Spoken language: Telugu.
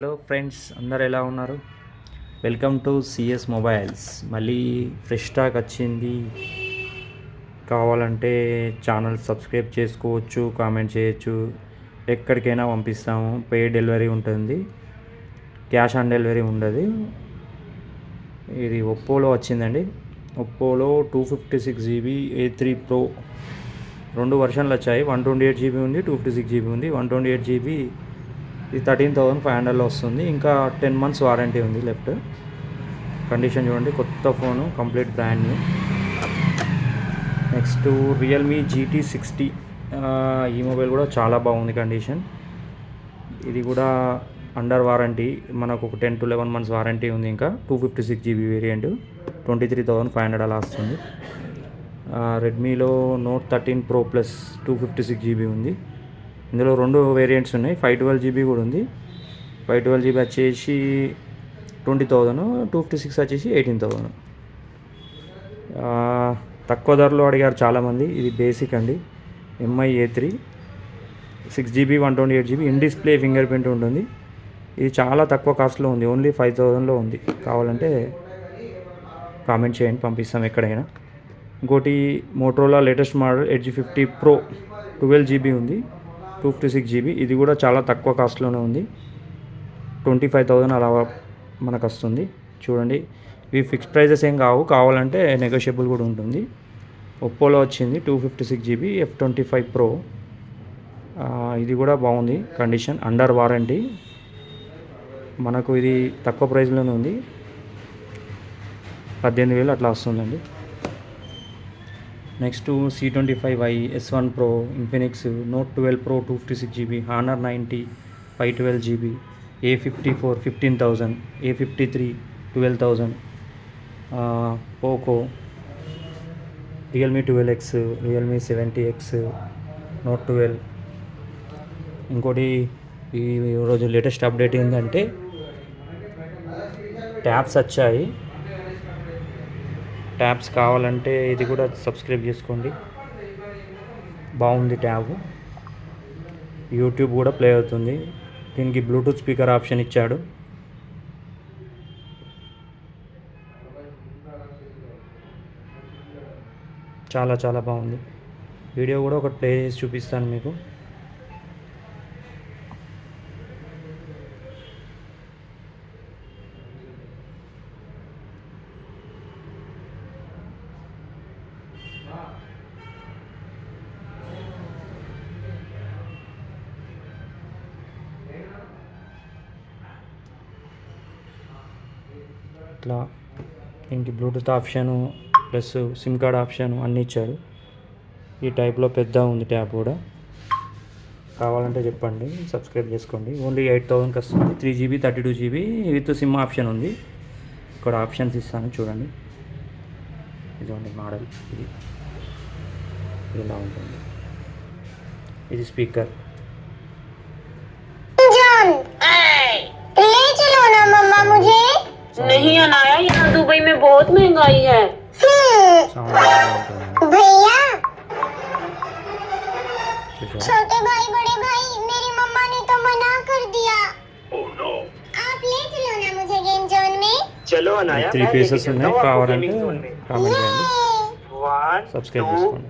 హలో ఫ్రెండ్స్, అందరు ఎలా ఉన్నారు? Welcome to CS mobiles. మళ్ళీ ఫ్రెష్ స్టాక్ వచ్చింది. కావాలంటే ఛానల్ సబ్స్క్రైబ్ చేసుకోవచ్చు, కామెంట్ చేయొచ్చు, ఎక్కడికైనా పంపిస్తాము. పే డెలివరీ ఉంటుంది, క్యాష్ ఆన్ డెలివరీ ఉండదు. ఇది ఒప్పోలో వచ్చిందండి. ఒప్పోలో 256GB A3 Pro రెండు వర్షన్లు వచ్చాయి. 128GB ఉంది, 256GB ఉంది. 128GB ఇది 13,500లో వస్తుంది. ఇంకా 10 months వారంటీ ఉంది లెఫ్ట్. కండిషన్ చూడండి, కొత్త phone, complete brand new. Next Realme GT60. ఈ మొబైల్ కూడా చాలా బాగుంది కండిషన్. ఇది కూడా అండర్ వారంటీ, మనకు ఒక 10 to 11 months వారంటీ ఉంది. ఇంకా 256GB వేరియంట్ 23,500 అలా వస్తుంది. రెడ్మీలో Note 13 Pro Plus 256GB ఉంది. ఇందులో రెండు వేరియంట్స్ ఉన్నాయి. 512GB కూడా ఉంది. 512GB వచ్చేసి 20,000, 256 వచ్చేసి 18,000. తక్కువ ధరలో అడిగారు చాలామంది. ఇది బేసిక్ అండి, MI A3 6GB 128GB in display finger print ఉంటుంది. ఇది చాలా తక్కువ కాస్ట్లో ఉంది, ఓన్లీ 5,000లో ఉంది. కావాలంటే కామెంట్ చేయండి, పంపిస్తాం ఎక్కడైనా. ఇంకోటి Motorola latest model Edge 50 Pro 12GB ఉంది, 256GB. ఇది కూడా చాలా తక్కువ కాస్ట్లోనే ఉంది, 25,000 అలా మనకు వస్తుంది. చూడండి, ఇవి ఫిక్స్ ప్రైజెస్ ఏం కావాలంటే నెగోషియబుల్ కూడా ఉంటుంది. ఒప్పోలో వచ్చింది 256GB F25 Pro. ఇది కూడా బాగుంది కండిషన్, అండర్ వారంటీ. మనకు ఇది తక్కువ ప్రైస్లోనే ఉంది, 18,000 అట్లా వస్తుందండి. Next C25i S1 Pro, Infinix Note 12 Pro 256GB, Honor 90 512GB, A54 15,000, A53 12,000, Poco, Realme 12X, Realme 70X, Note 12. ఇంకోటి ఈరోజు లేటెస్ట్ అప్డేట్ ఏంటంటే ట్యాబ్స్ వచ్చాయి. ట్యాబ్స్ కావాలంటే ఇది కూడా సబ్స్క్రైబ్ చేసుకోండి, బాగుంది ట్యాబ్. యూట్యూబ్ కూడా ప్లే అవుతుంది. దీనికి బ్లూటూత్ స్పీకర్ ఆప్షన్ ఇచ్చాడు. చాలా చాలా బాగుంది. వీడియో కూడా ఒకటి ప్లే చేసి చూపిస్తాను మీకు. ఇట్లా దీనికి Bluetooth option plus SIM card option అన్నీ ఇచ్చారు. ఈ టైప్లో పెద్ద ఉంది ట్యాబ్ కూడా. కావాలంటే చెప్పండి, సబ్స్క్రైబ్ చేసుకోండి. ఓన్లీ 8,000కి వస్తుంది. 3GB 32GB with SIM option ఉంది. ఇక్కడ ఆప్షన్స్ ఇస్తాను చూడండి. ఇదిగోండి మోడల్, ఇది ఇలా ఉంటుంది. ఇది స్పీకర్. नहीं अनाया, यहाँ दुबई में बहुत महंगाई है भैया। छोटे भाई बड़े भाई, मेरी मम्मा ने तो मना कर दिया। आप ले चलो ना मुझे गेम जोन में. चलो अनाया, 3 pieces ఉన్నాయి. కావాలంటే కామెంట్ చేయండి, సబ్స్క్రైబ్ చేసుకోండి.